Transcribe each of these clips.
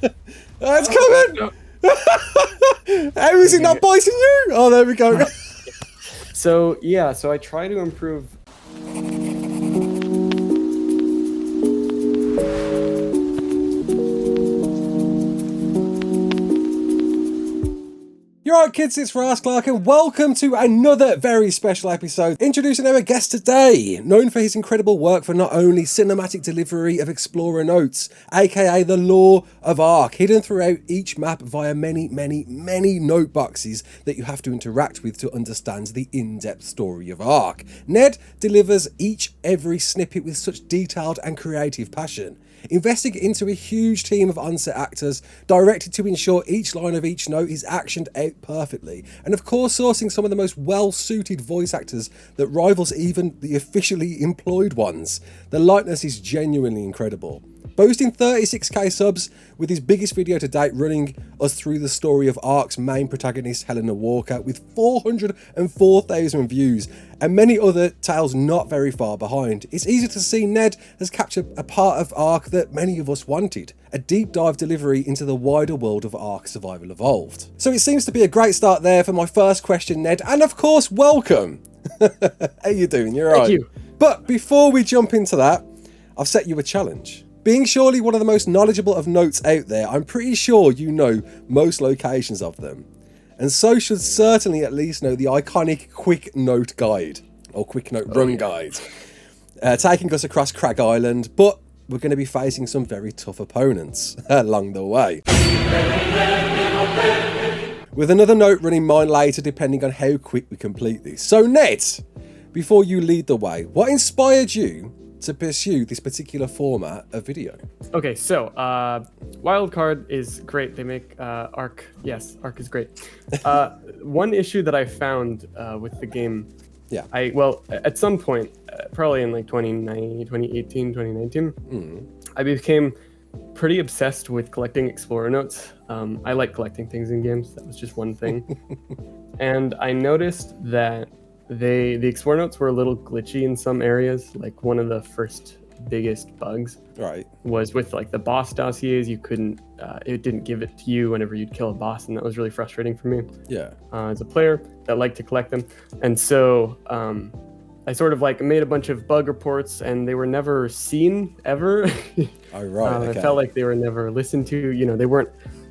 Oh, it's coming! No. How is it not biting you? Oh, there we go. So yeah, so I try to improve. You're right, kids, it's Ras Clark, and welcome to another very special episode. Introducing our guest today, known for his incredible work for not only cinematic delivery of Explorer Notes, aka the lore of ARK, hidden throughout each map via many note boxes that you have to interact with to understand the in-depth story of ARK. Ned delivers every snippet with such detailed and creative passion, investing into a huge team of on-set actors, directed to ensure each line of each note is actioned out perfectly, and of course sourcing some of the most well-suited voice actors that rivals even the officially employed ones. The likeness is genuinely incredible. Boasting 36k subs, with his biggest video to date running us through the story of ARK's main protagonist Helena Walker with 404,000 views and many other tales not very far behind. It's easy to see Ned has captured a part of ARK that many of us wanted, a deep dive delivery into the wider world of ARK Survival Evolved. So it seems to be a great start there for my first question, Ned, and of course welcome. How you doing? You're right. Thank you. But before we jump into that, I've set you a challenge. Being surely one of the most knowledgeable of notes out there, I'm pretty sure you know most locations of them. And so should certainly at least know the iconic Quick Note Guide, or Quick Note Run Guide, taking us across Crag Island, but we're going to be facing some very tough opponents along the way. With another note running mine later, depending on how quick we complete this. So Ned, before you lead the way, what inspired you to pursue this particular format of video? Okay, so Wildcard is great. They make ARK. Yes, ARK is great. One issue that I found with the game, at some point, probably in like 2018, 2019, I became pretty obsessed with collecting Explorer Notes. I like collecting things in games. That was just one thing. And I noticed that the Explorer Notes were a little glitchy in some areas. Like one of the first biggest bugs was with like the boss dossiers. You couldn't, it didn't give it to you whenever you'd kill a boss, and that was really frustrating for me. Yeah. As a player that liked to collect them, and so I sort of like made a bunch of bug reports, and they were never seen ever. Oh right. Okay. I felt like they were never listened to. You know, they weren't.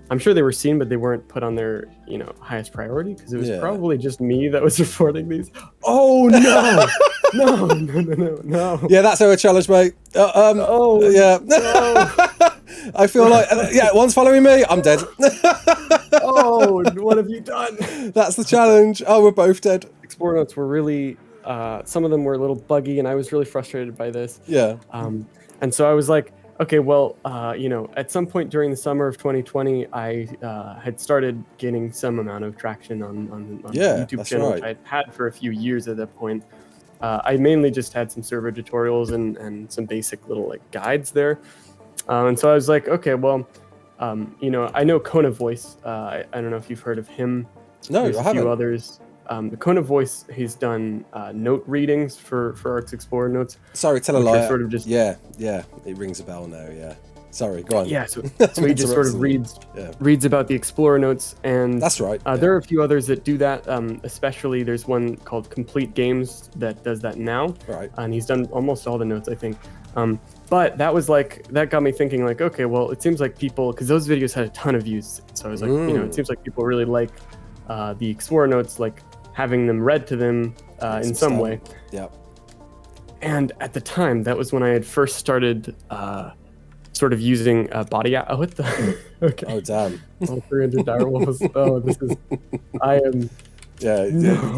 I'm sure they were seen, but they weren't put on their, highest priority, because it was probably just me that was reporting these. Oh no, no. Yeah, that's our challenge, mate. Yeah. No. I feel like, one's following me, I'm dead. Oh, what have you done? That's the challenge. Oh, we're both dead. Explorer Notes were really, some of them were a little buggy, and I was really frustrated by this. Yeah. And so I was like, okay, well, at some point during the summer of 2020, I had started gaining some amount of traction on YouTube channel, which I'd had for a few years at that point. I mainly just had some server tutorials and some basic little like guides there. And so I was like, okay, well, I know Kona Voice. I don't know if you've heard of him. No, There's I a haven't. few others. The Kona Voice, he's done note readings for ARK's Explorer Notes. Sorry, tell a lie. Sort of just... Yeah, it rings a bell now. Yeah, sorry, go on. Yeah, so he just sort of reads about the Explorer Notes, and that's right. There are a few others that do that. Especially, there's one called Complete Games that does that now. Right. And he's done almost all the notes, I think. But that got me thinking, like, okay, well, it seems like people, because those videos had a ton of views, so I was like, it seems like people really like the Explorer Notes, like having them read to them in some way. Yeah. And at the time, that was when I had first started sort of using body. Oh, what the? Okay. Oh, damn. All 300 direwolves. Oh, this is. I am. Yeah,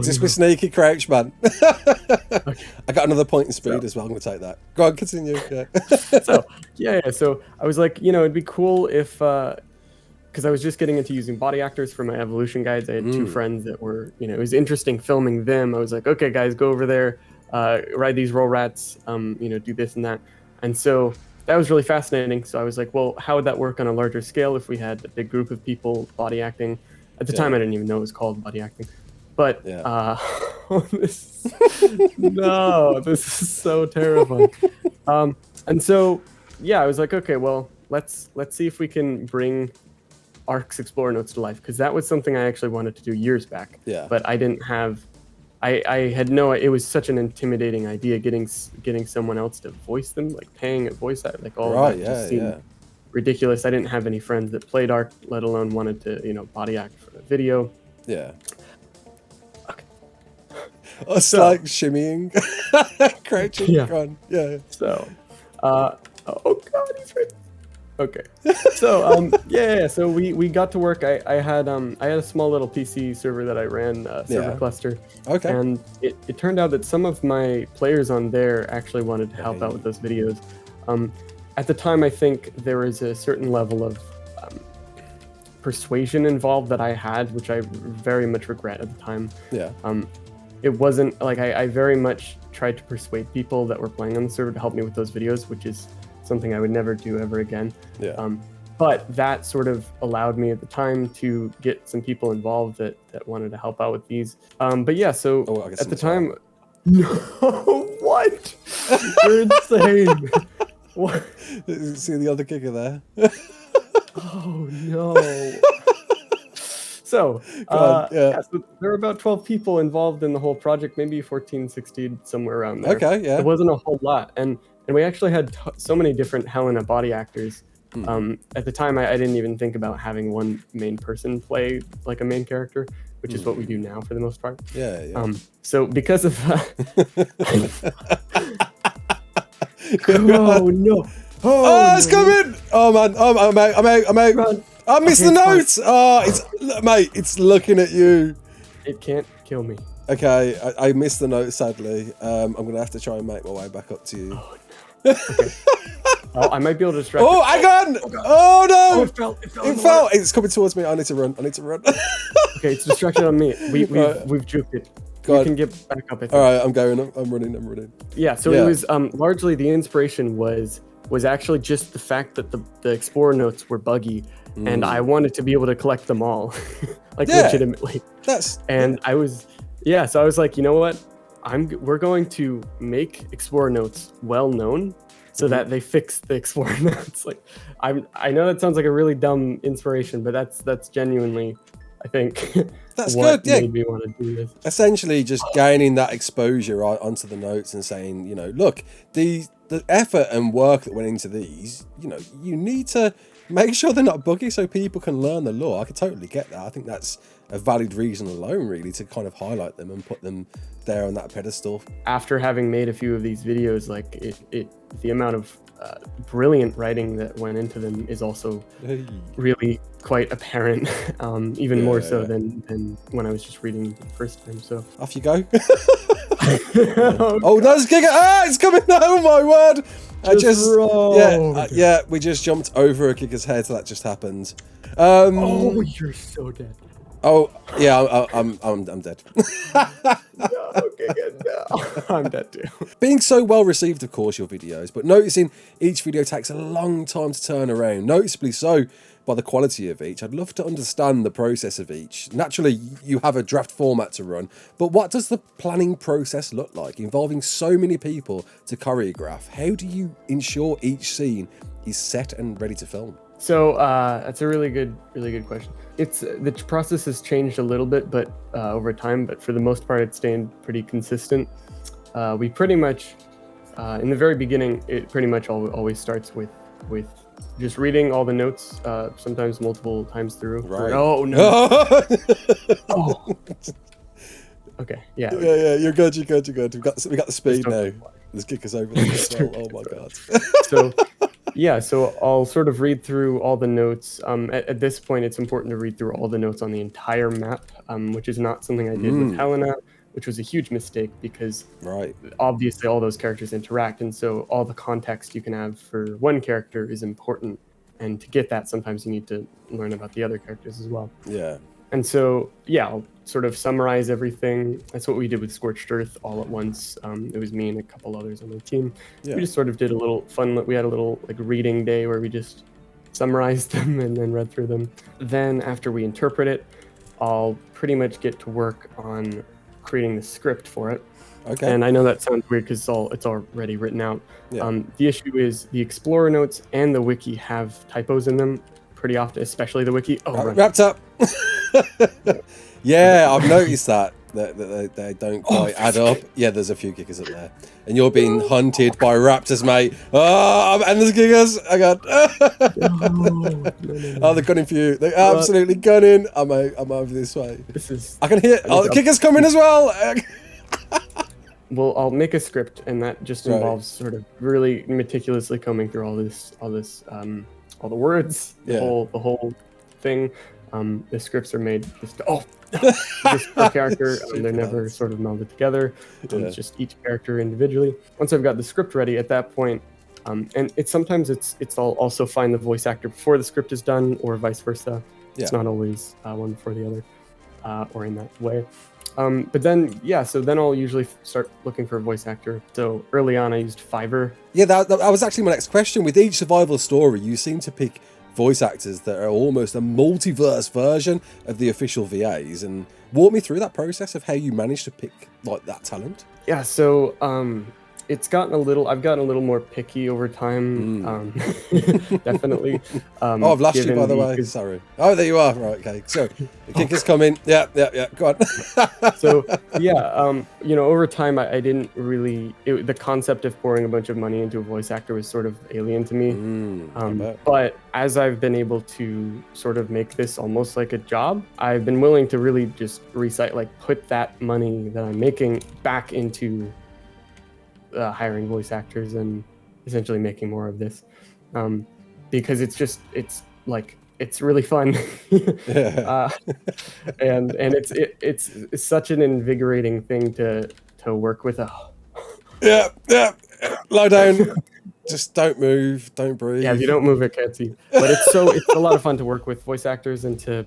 just with sneaky crouch, man. Okay. I got another point in speed as well. I'm going to take that. Go on, continue. Yeah. So I was like, it'd be cool if, because I was just getting into using body actors for my evolution guides. I had two friends that were, it was interesting filming them. I was like, okay, guys, go over there, ride these roll rats, do this and that. And so that was really fascinating. So I was like, well, how would that work on a larger scale if we had a big group of people body acting? At the time, I didn't even know it was called body acting. But this is so terrifying. And so, I was like, okay, well, let's see if we can bring ARK's Explorer notes to life, because that was something I actually wanted to do years back. Yeah. But I didn't have, I had no. It was such an intimidating idea getting someone else to voice them, like paying a voice act, like all of that just seemed ridiculous. I didn't have any friends that played ARK, let alone wanted to, you know, body act for a video. Yeah. Okay. It's like shimmying, crouching. Yeah. Yeah. So, oh god, he's right. Okay. So so we got to work. I had a small little PC server that I ran, server cluster. Okay. And it turned out that some of my players on there actually wanted to help out with those videos. At the time, I think there was a certain level of persuasion involved that I had, which I very much regret at the time. Yeah. It wasn't like I very much tried to persuade people that were playing on the server to help me with those videos, which is something I would never do ever again. Yeah. But that sort of allowed me at the time to get some people involved that wanted to help out with these. But yeah, so at the time, no, what? You're insane. What? See the other Giga there? Oh no. So, so there were about 12 people involved in the whole project, maybe 14, 16, somewhere around there. Okay, yeah. It wasn't a whole lot. And we actually had so many different Helena body actors. At the time, I didn't even think about having one main person play like a main character, which is what we do now for the most part. Yeah, yeah. So because of that... Oh, no. Oh, it's coming! Oh, man. I'm out. Run. I missed the notes! Oh, mate, it's looking at you. It can't kill me. Okay, I missed the note, sadly. I'm going to have to try and make my way back up to you. Oh, no. Okay. Oh, I might be able to distract Oh, hang on! Oh, no! Oh, it fell. It fell. It's coming towards me. I need to run. Okay, it's distracted on me. We've juked it. You can get back up, I think. All right, I'm going. I'm running. Yeah, so it was largely the inspiration was actually just the fact that the Explorer notes were buggy, and I wanted to be able to collect them all, like legitimately. I was so I was like, you know what? We're going to make Explorer notes well known, so that they fix the Explorer notes. Like, I know that sounds like a really dumb inspiration, but that's genuinely, I think, that's what good. Yeah, made me want to do this. Essentially, just gaining that exposure onto the notes and saying, you know, look, the effort and work that went into these, you know, you need to make sure they're not buggy so people can learn the lore. I could totally get that. I think that's a valid reason alone, really, to kind of highlight them and put them there on that pedestal. After having made a few of these videos, like the amount of brilliant writing that went into them is also really quite apparent, even more so than when I was just reading the first time. So off you go. Oh, that's Giga! Ah, it's coming! Oh my word! We just jumped over a Giga's head. So that just happened. Oh, you're so dead. Oh yeah, I'm dead. No, Giga, no. I'm dead too. Being so well received, of course, your videos, but noticing each video takes a long time to turn around, noticeably so by the quality of each. I'd love to understand the process of each. Naturally, you have a draft format to run, but what does the planning process look like, involving so many people to choreograph? How do you ensure each scene is set and ready to film? So that's a really good question. It's the process has changed a little bit, but over time. But for the most part, it's staying pretty consistent. We pretty much, in the very beginning, it pretty much always starts with just reading all the notes, sometimes multiple times through. Right. Oh no. Oh. Okay. Yeah. Yeah. You're good. We got the speed now. There's Gigas over there as well. Oh my god. So. Yeah, so I'll sort of read through all the notes. At this point, it's important to read through all the notes on the entire map, which is not something I did with Helena, which was a huge mistake because obviously all those characters interact, and so all the context you can have for one character is important. And to get that, sometimes you need to learn about the other characters as well. Yeah. And so, yeah, I'll sort of summarize everything. That's what we did with Scorched Earth all at once. It was me and a couple others on the team. Yeah. We just sort of did a little fun, we had a little like reading day where we just summarized them and then read through them. Then after we interpret it, I'll pretty much get to work on creating the script for it. Okay. And I know that sounds weird because it's already written out. Yeah. The issue is the Explorer notes and the wiki have typos in them pretty often, especially the wiki. Wrapped up. Yeah, I've noticed that they don't quite add up. Yeah, there's a few Gigas up there, and you're being hunted by raptors, mate. Oh, and there's Gigas. I got. Oh, they're gunning for you. They're absolutely gunning. I'm over this way. I can hear. Oh, Gigas coming as well. Well, I'll make a script, and that just involves sort of really meticulously combing through all the words, the whole thing. The scripts are made just per character. They're never sort of melded together. It's just each character individually. Once I've got the script ready, at that point, and sometimes I'll also find the voice actor before the script is done, or vice versa. It's not always one before the other, or in that way. But then, so then I'll usually start looking for a voice actor. So early on, I used Fiverr. Yeah, that was actually my next question. With each survival story, you seem to pick voice actors that are almost a multiverse version of the official VAs. And walk me through that process of how you managed to pick like that talent. Yeah, so I've gotten a little more picky over time. Definitely. I've lost you, by the way. Sorry. Oh, there you are. Right. Okay. So the kick is coming. Yeah. Go on. So over time, I didn't really. The concept of pouring a bunch of money into a voice actor was sort of alien to me. But as I've been able to sort of make this almost like a job, I've been willing to really just put that money that I'm making back into hiring voice actors and essentially making more of this, because it's really fun. And it's such an invigorating thing to work with. Lie down. Just don't move, don't breathe. Yeah, if you don't move, it can't see. But it's a lot of fun to work with voice actors and to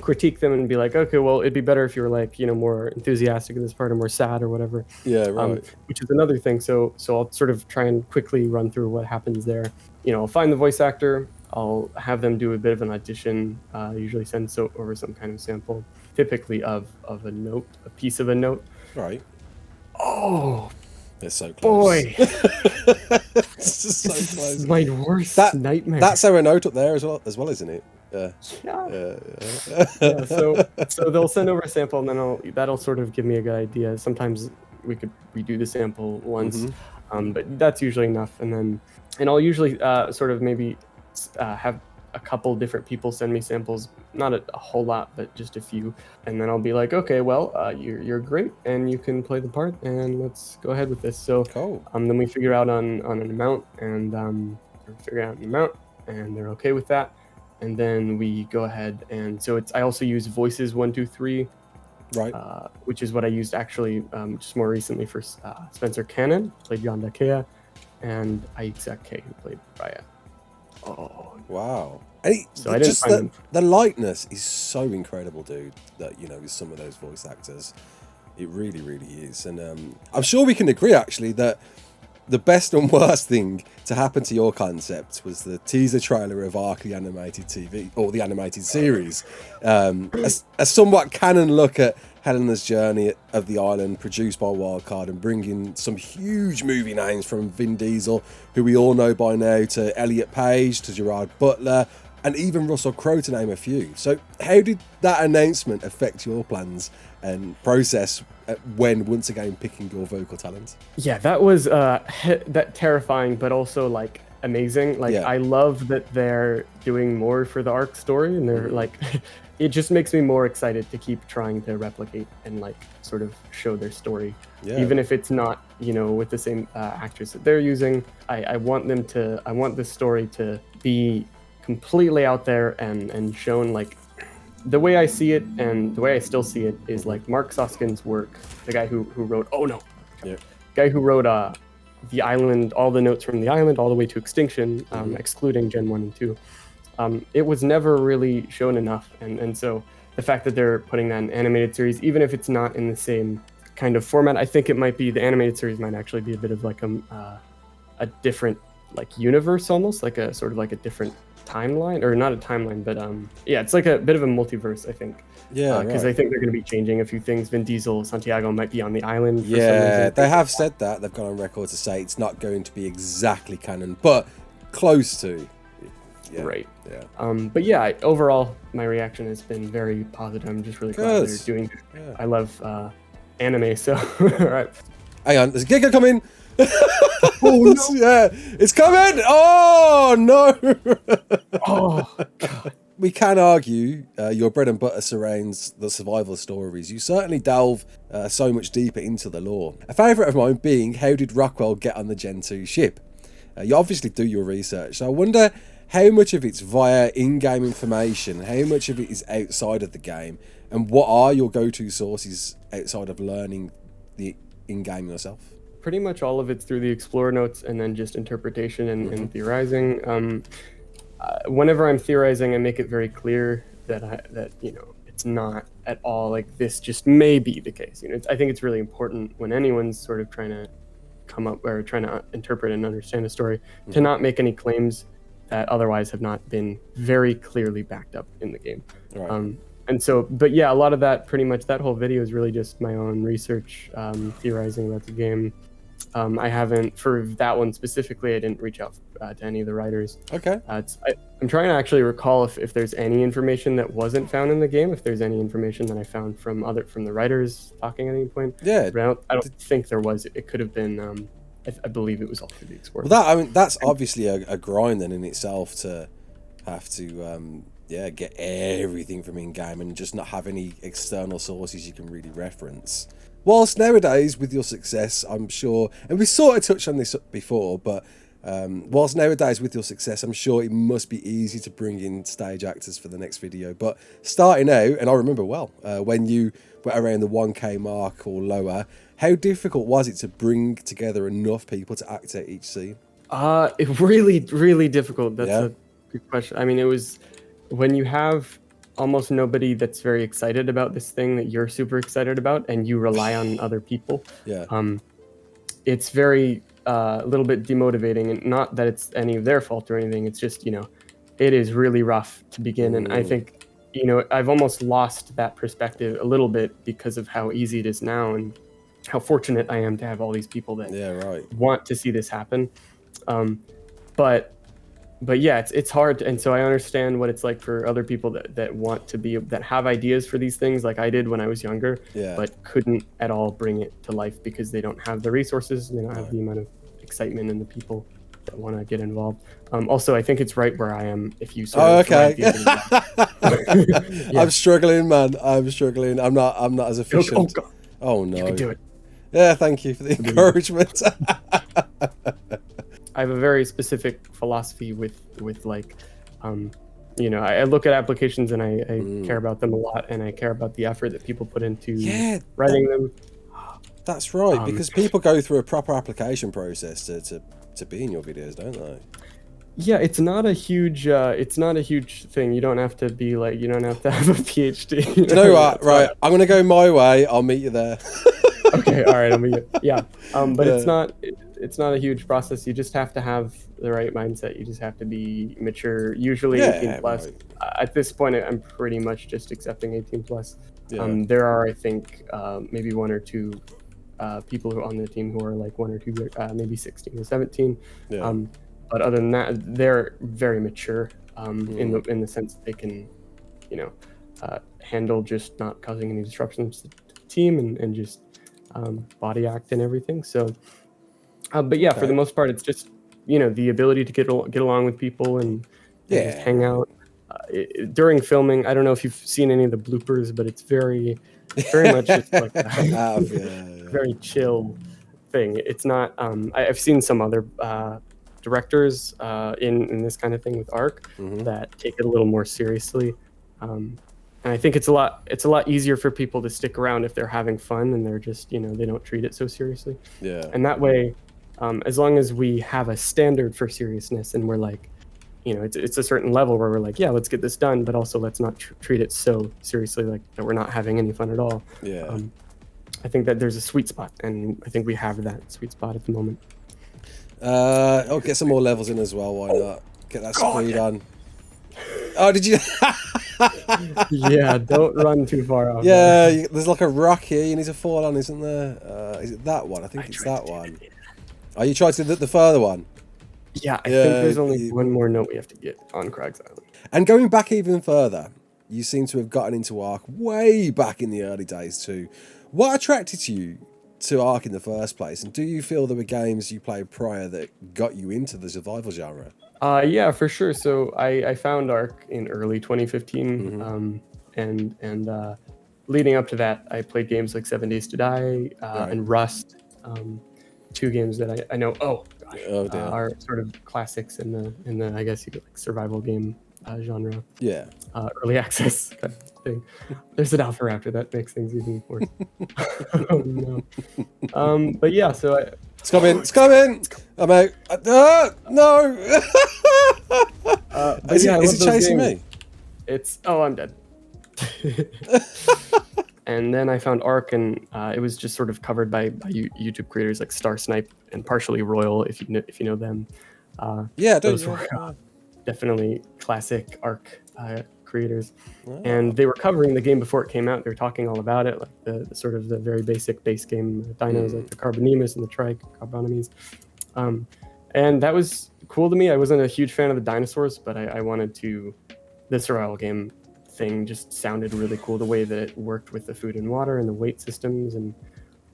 critique them and be like, okay, well, it'd be better if you were more enthusiastic in this part or more sad or whatever. Yeah, right. Which is another thing. So I'll sort of try and quickly run through what happens there. I'll find the voice actor. I'll have them do a bit of an audition. Usually send over some kind of sample, typically of a note, a piece of a note. Right. Oh, it's so close. Boy, it's just so close. Is my worst nightmare. That's our note up there as well, isn't it? Yeah. So they'll send over a sample, and then that'll sort of give me a good idea. Sometimes we could redo the sample once, but that's usually enough. And I'll usually sort of maybe have a couple different people send me samples, not a whole lot, but just a few. And then I'll be like, okay, well, you're great, and you can play the part, and let's go ahead with this. So cool. Then we figure out on an amount, and they're okay with that. And then we go ahead, and so I also use voices 1, 2, 3, right? Which is what I used actually just more recently for Spencer Cannon, played Yonda Kea, and Isaac K, who played Raya. Oh wow! And so I didn't find the likeness is so incredible, dude. That with some of those voice actors, it really, really is. And I'm sure we can agree actually that the best and worst thing to happen to your concept was the teaser trailer of ARK the Animated TV, or the animated series. A somewhat canon look at Helena's journey of the island, produced by Wildcard, and bringing some huge movie names from Vin Diesel, who we all know by now, to Elliot Page, to Gerard Butler, and even Russell Crowe, to name a few. So how did that announcement affect your plans and process when once again picking your vocal talent? Yeah, that was that terrifying, but also amazing. I love that they're doing more for the ARK story, and they're it just makes me more excited to keep trying to replicate and sort of show their story, even if it's not with the same actors that they're using. I want this story to be completely out there and shown the way I see it, and the way I still see it is Mark Suskin's work, the guy who wrote guy who wrote the island, all the notes from the island all the way to extinction, excluding Gen 1 and 2. It was never really shown enough, and so the fact that they're putting that in animated series, even if it's not in the same kind of format, I think it might be, the animated series might actually be a bit of a different universe, almost a sort of a different timeline, or not a timeline, but yeah, it's like a bit of a multiverse, I think. Yeah, because I think they're going to be changing a few things. Vin Diesel, Santiago might be on the island. For yeah, some reason. they have said that. They've gone on record to say it's not going to be exactly canon, but close to. Yeah, right. Yeah. But yeah, overall, my reaction has been very positive. I'm just really glad they're doing it. Yeah. I love anime, so all right. Hang on, there's a Giga coming. Oh no! Yeah, it's coming. Oh no! Oh god. We can argue your bread and butter surrounds the survival stories. You certainly delve so much deeper into the lore. A favourite of mine being, how did Rockwell get on the Gen 2 ship? You obviously do your research, so I wonder how much of it's via in-game information, how much of it is outside of the game, and what are your go-to sources outside of learning the in-game yourself? Pretty much all of it's through the Explorer notes and then just interpretation and theorizing. Whenever I'm theorizing, I make it very clear that you know, it's not at all like this just may be the case. You know, I think it's really important when anyone's sort of trying to come up or trying to interpret and understand a story to not make any claims that otherwise have not been very clearly backed up in the game. Right. And so, but yeah, a lot of that, pretty much that whole video is really just my own research, theorizing about the game. I haven't, for that one specifically, I didn't reach out to any of the writers. Okay. I'm trying to actually recall if there's any information that wasn't found in the game, if there's any information that I found from the writers talking at any point. Yeah. But I don't think there was. It could have been, I believe it was all through the Explorer. Well, I mean, that's obviously a grind then in itself to have to, get everything from in-game and just not have any external sources you can really reference. Whilst nowadays, with your success, I'm sure, and we sort of touched on this before, but whilst nowadays with your success, I'm sure it must be easy to bring in stage actors for the next video. But starting out, and I remember well, when you were around the 1K mark or lower, how difficult was it to bring together enough people to act out each scene? It really difficult. That's a good question. I mean, it was when you have almost nobody that's very excited about this thing that you're super excited about, and you rely on other people. Yeah. It's very a little bit demotivating, and not that it's any of their fault or anything. It's just, you know, it is really rough to begin, and I think, you know, I've almost lost that perspective a little bit because of how easy it is now and how fortunate I am to have all these people that want to see this happen. But yeah, it's hard, and so I understand what it's like for other people that want to be, that have ideas for these things like I did when I was younger, but couldn't at all bring it to life because they don't have the resources, they don't have the amount of excitement and the people that want to get involved. Also, I think it's right where I am. If you sort I'm struggling, man. I'm struggling. I'm not as efficient. Oh no. You can do it. Yeah, thank you for the encouragement. I have a very specific philosophy with like, you know, I look at applications and I care about them a lot, and I care about the effort that people put into writing them. That's right, because people go through a proper application process to be in your videos, don't they? Yeah, it's not a huge thing. You don't have to be like, you don't have to have a PhD. You know what? Right, I'm gonna go my way. I'll meet you there. Okay, all right, I'll meet you. Yeah, but it's not a huge process. You just have to have the right mindset. You just have to be mature, usually 18 plus. Right. At this point, I'm pretty much just accepting 18 plus. There are, I think, maybe one or two people who are on the team who are like 1 or 2, maybe 16 or 17. But other than that, they're very mature in the sense that they can, you know, handle just not causing any disruptions to the team and just body act and everything. So. But yeah, for the most part, it's just, you know, the ability to get along with people and just hang out. During filming, I don't know if you've seen any of the bloopers, but it's very much just like a very chill thing. It's not. I've seen some other directors in this kind of thing with ARK that take it a little more seriously. And I think it's a lot easier for people to stick around if they're having fun and they're just, you know, they don't treat it so seriously. Yeah. And that way. As long as we have a standard for seriousness and we're like, you know, it's a certain level where we're like, yeah, let's get this done, but also let's not treat it so seriously, like that we're not having any fun at all. Yeah. I think that there's a sweet spot, and I think we have that sweet spot at the moment. I'll get some more levels in as well. Why not? Get that speed on. Oh, did you? Yeah, don't run too far off. Yeah, there's like a rock here you need to fall on, isn't there? Is it that one? I think it's that one. Oh, you tried to do the further one? Yeah, I think there's only one more note we have to get on Craig's Island. And going back even further, you seem to have gotten into ARK way back in the early days too. What attracted you to ARK in the first place? And do you feel there were games you played prior that got you into the survival genre? Yeah, for sure. So I found ARK in early 2015, and leading up to that, I played games like 7 Days to Die and Rust, two games that I know. Oh gosh, are sort of classics in the I guess you could like survival game genre. Yeah. Early access kind of thing. There's an alpha after that makes things even worse. Oh no. But yeah, so it's coming. It's coming. I'm out. No. Is it chasing me? I'm dead. And then I found ARK, and it was just sort of covered by YouTube creators like Star Snipe and Partially Royal, if you know them. Yeah, those were definitely classic ARK creators, and they were covering the game before it came out. They were talking all about it, like the sort of the very basic base game dinos, like the Carbonemus and the Tricarbonemes. And that was cool to me. I wasn't a huge fan of the dinosaurs, but I wanted to. The survival game thing just sounded really cool. The way that it worked with the food and water and the weight systems and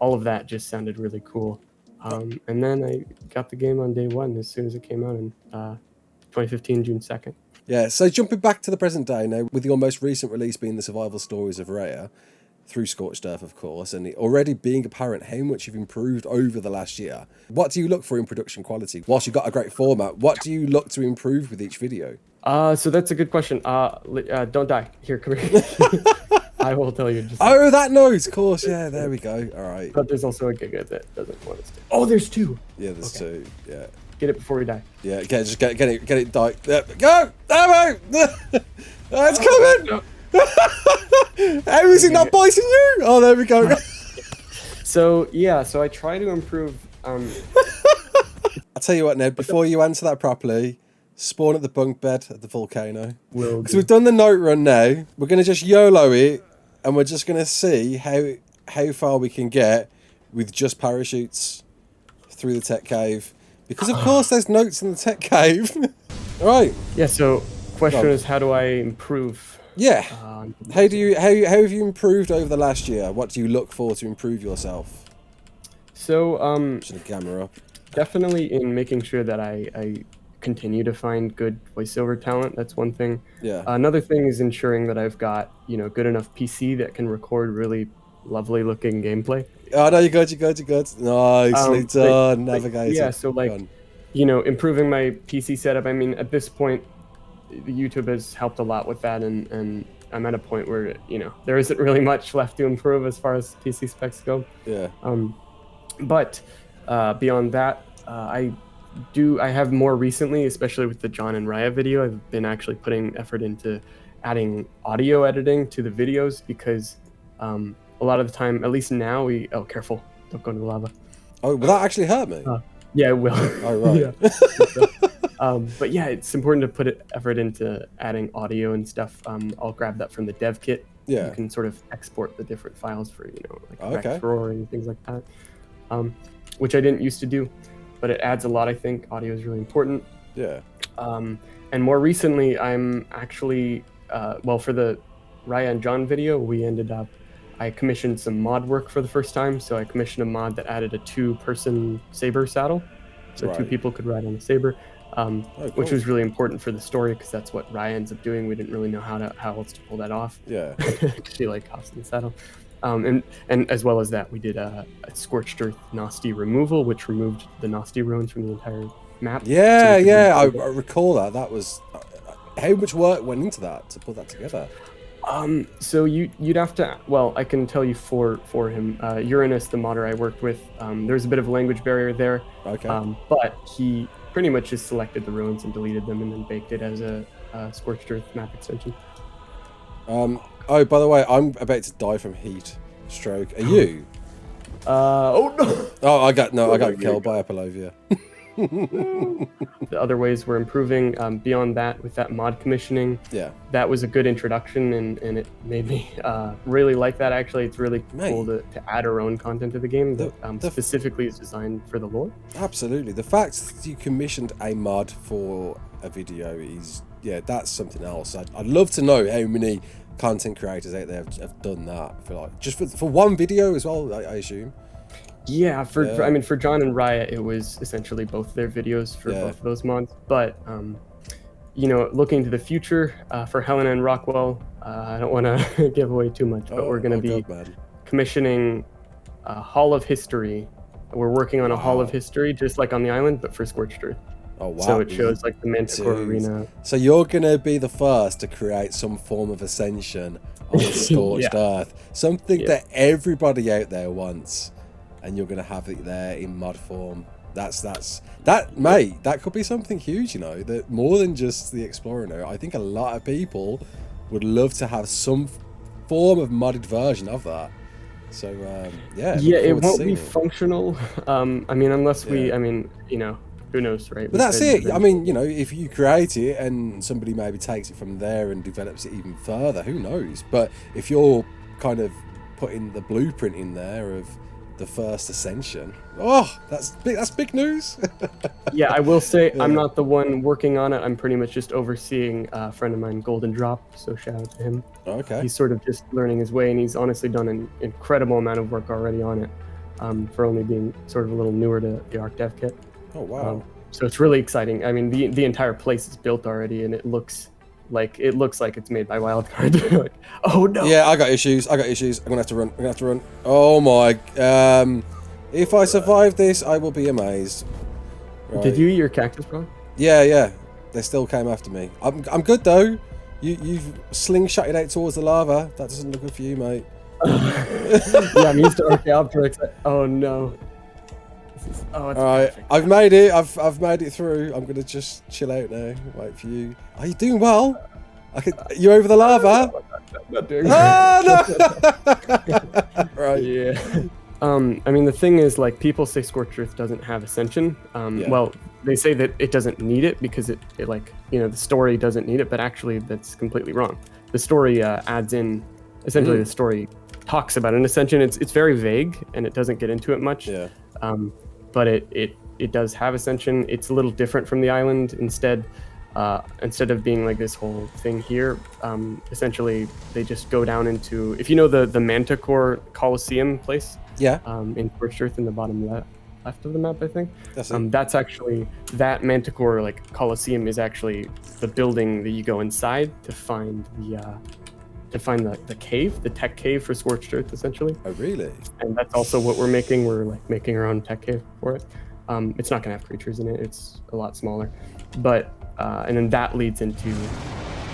all of that just sounded really cool. And then I got the game on day one as soon as it came out in 2015, June 2nd. Yeah, so jumping back to the present day now, with your most recent release being the survival stories of Raya, through Scorched, of course, and it already being apparent how much you've improved over the last year. What do you look for in production quality? Whilst you've got a great format, what do you look to improve with each video? So that's a good question. Don't die. Here, come here. I will tell you. Oh, that noise, of course. Yeah, there we go. All right. But there's also a Giga that doesn't want us to. Oh, there's two. Yeah, there's two. Yeah. Get it before we die. Yeah, just get it. Die. There, go. Oh, it's coming. No. How is it not biting you? Oh, there we go. So I try to improve. I'll tell you what, Ned. Before you answer that properly, spawn at the bunk bed at the volcano. Because we've done the note run now. We're gonna just YOLO it, and we're just gonna see how far we can get with just parachutes through the tech cave. Because of course there's notes in the tech cave. All right. Yeah. So question is, how do I improve? Yeah. How have you improved over the last year? What do you look for to improve yourself? So just gonna camera up. Definitely in making sure that I continue to find good voiceover talent. That's one thing. Yeah. Another thing is ensuring that I've got good enough PC that can record really lovely looking gameplay. Oh no, you good. Nicely done. Navigator. Yeah. So improving my PC setup. I mean, at this point, YouTube has helped a lot with that, and I'm at a point where there isn't really much left to improve as far as PC specs go. Yeah. But beyond that, I have more recently, especially with the John and Raya video, I've been actually putting effort into adding audio editing to the videos, because a lot of the time, at least now, careful, don't go into the lava. Oh, will that actually hurt me? Yeah, it will. Oh, right. Yeah. But yeah, it's important to put effort into adding audio and stuff. I'll grab that from the dev kit. Yeah. You can sort of export the different files for, Rex Roar and things like that, which I didn't used to do, but it adds a lot, I think. Audio is really important. Yeah. And more recently, I'm actually, for the Raya and John video, I commissioned some mod work for the first time. So I commissioned a mod that added a 2-person saber saddle. So 2 people could ride on a saber, which was really important for the story, because that's what Raya ends up doing. We didn't really know how else to pull that off. Yeah. She hops in the saddle. And as well as that, we did a Scorched Earth Nasty removal, which removed the Nasty ruins from the entire map. Yeah, I recall that. That was... how much work went into that to put that together? So you'd have to... Well, I can tell you for him. Uranus, the modder I worked with, there's a bit of a language barrier there. Okay. But he pretty much just selected the ruins and deleted them, and then baked it as a Scorched Earth map extension. Oh, by the way, I'm about to die from heat stroke. Are you? Oh no! Oh, I got killed by Apolovia. The other ways we're improving. Beyond that, with that mod commissioning, that was a good introduction, and it made me really like that. Actually, it's really cool to add our own content to the game that specifically is designed for the lore. Absolutely. The fact that you commissioned a mod for a video is, that's something else. I'd love to know how many content creators out there have done that for like just for one video as well, I assume. Yeah, I mean, for John and Raya, it was essentially both their videos for both of those mods. But you know, looking to the future, for Helena and Rockwell, I don't want to give away too much, but we're going to be commissioning a Hall of History. We're working on a Hall of History, just like on the island, but for Scorched Earth. Oh wow! So it shows like the Manticore arena. So you're gonna be the first to create some form of Ascension on Scorched Earth, something that everybody out there wants, and you're gonna have it there in mod form. Mate. That could be something huge. You know, that more than just the Explorer now. I think a lot of people would love to have some form of modded version of that. So it won't be functional. I mean, unless we, I mean, you know. Who knows, right? But that's it. I mean, you know, if you create it and somebody maybe takes it from there and develops it even further, who knows? But if you're kind of putting the blueprint in there of the first Ascension, that's big news. Yeah, I will say I'm not the one working on it. I'm pretty much just overseeing a friend of mine, Golden Drop. So shout out to him. Okay. He's sort of just learning his way, and he's honestly done an incredible amount of work already on it, for only being sort of a little newer to the ARK Dev Kit. Oh wow! So it's really exciting. I mean, the entire place is built already, and it looks like it's made by Wildcard. Like, oh no! Yeah, I got issues. I'm gonna have to run. Oh my! If I survive this, I will be amazed. Right. Did you eat your cactus, bro? Yeah. They still came after me. I'm good though. You've slingshotted out towards the lava. That doesn't look good for you, mate. Yeah, I'm used to Archaeopteryx. Oh no. All right, I've made it. I've made it through. I'm gonna just chill out now. Wait for you. Are you doing well? You over the lava? I'm not doing no! Right. Yeah. I mean, the thing is, like, people say Scorched Earth doesn't have Ascension. Well, they say that it doesn't need it because it like, you know, the story doesn't need it, but actually that's completely wrong. The story adds in, essentially the story talks about an Ascension. It's very vague and it doesn't get into it much. Yeah. But it does have Ascension. It's a little different from the island. Instead of being like this whole thing here, essentially they just go down into, if you know the Manticore Coliseum place. Yeah. In Scorched Earth in the bottom left of the map, I think. That's actually, that Manticore like Coliseum is actually the building that you go inside to find the cave, the tech cave for Scorched Earth, essentially. Oh, really? And that's also what we're making. We're like making our own tech cave for it. It's not gonna have creatures in it. It's a lot smaller, but and then that leads into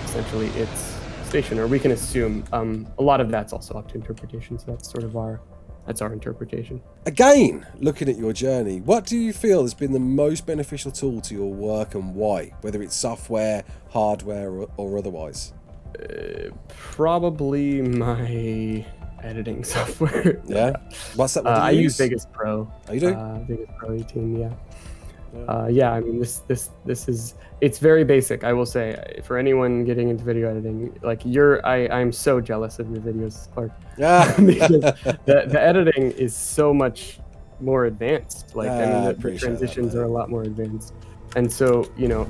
essentially its station, or we can assume a lot of that's also up to interpretation. So that's sort of our interpretation. Again, looking at your journey, what do you feel has been the most beneficial tool to your work and why? Whether it's software, hardware, or otherwise. Probably my editing software. Yeah. What's that? I use Gigas Pro. Oh, you do? Gigas Pro 18. Yeah. I mean, this is, it's very basic. I will say, for anyone getting into video editing, like I'm so jealous of your videos, Clark. Yeah. Because the editing is so much more advanced. Like, I mean, the transitions are a lot more advanced, and so, you know,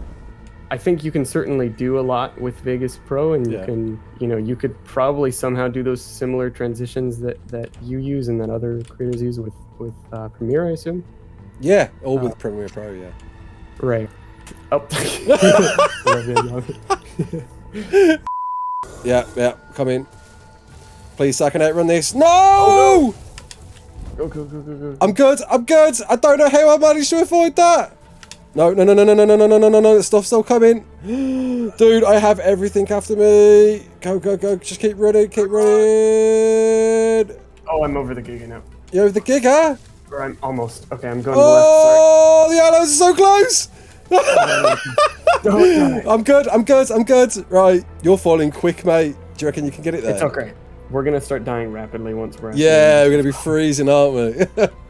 I think you can certainly do a lot with Vegas Pro, and you can, you know, you could probably somehow do those similar transitions that you use and that other creators use with Premiere, I assume. Yeah, all with Premiere Pro, yeah. Right. Oh. Yeah, come in. Please, I can outrun this. No! Oh, no! Go. I'm good. I don't know how I managed to avoid that. No, the stuff's still coming. Dude, I have everything after me. Go. Just keep running. Oh, I'm over the Giga now. You over the Giga? Or I'm almost. Okay, I'm going to the left. Sorry. Oh, the allies are so close. I'm good. Right, you're falling quick, mate. Do you reckon you can get it there? It's okay. We're gonna start dying rapidly once we're. Yeah, we're gonna be freezing, aren't we?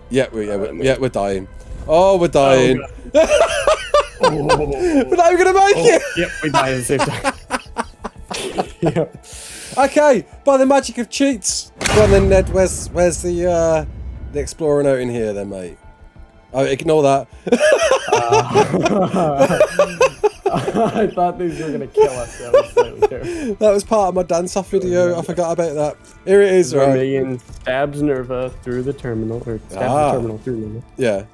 Yeah, we're dying. Oh, we're dying. Oh, We're not even gonna make it. Yep, we died at the same time. Yep. Okay, by the magic of cheats. Go on then, Ned. Where's the explorer note in here, then, mate? Oh, ignore that. I thought these were gonna kill us. That was slightly terrible. That was part of my dance-off video. I forgot about that. Here it is, right? Vermilion stabs Nerva through the terminal, or stabs the terminal through Nerva. Yeah.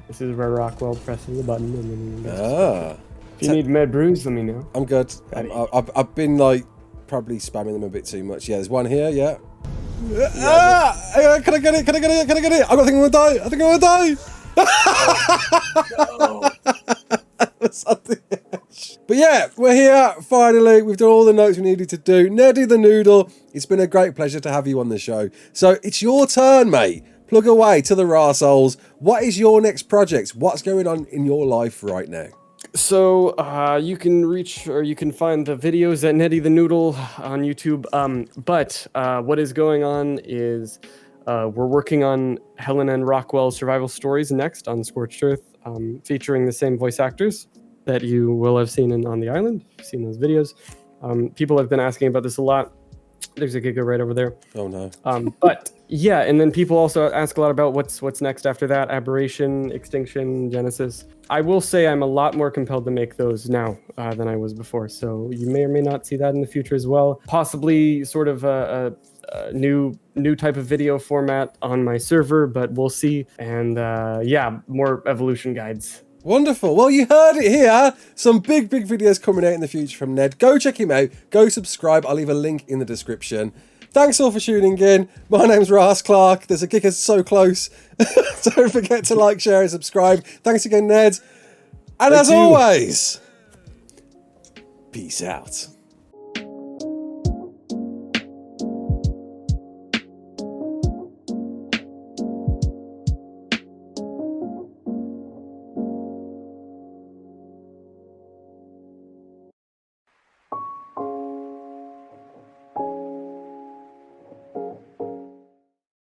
This is where Rockwell pressing the button. And then if you need med brews, let me know. I'm good. I've been like probably spamming them a bit too much. Yeah, there's one here. Yeah. Can I get it? Can I get it? Can I get it? I think I'm gonna die. I think I'm gonna die. That was on the edge. But yeah, we're here finally. We've done all the notes we needed to do. Neddy the Noodle, it's been a great pleasure to have you on the show. So it's your turn, mate. Plug away to the Rarsouls. What is your next project? What's going on in your life right now? So you can reach, or you can find the videos at Neddy the Noodle on YouTube. But what is going on is we're working on Helen and Rockwell's survival stories next on Scorched Earth, featuring the same voice actors that you will have seen on the island. You've seen those videos. People have been asking about this a lot. There's a Giga right over there. Oh no. But yeah, and then people also ask a lot about what's next after that. Aberration, Extinction, Genesis. I will say I'm a lot more compelled to make those now than I was before. So you may or may not see that in the future as well. Possibly sort of a new type of video format on my server, but we'll see. And yeah, more evolution guides. Wonderful. Well, you heard it here. Some big videos coming out in the future from Ned. Go check him out. Go subscribe. I'll leave a link in the description. Thanks all for tuning in. My name's Ras Clark. There's a Gigas so close. Don't forget to like, share, and subscribe. Thanks again, Ned. And as always, peace out.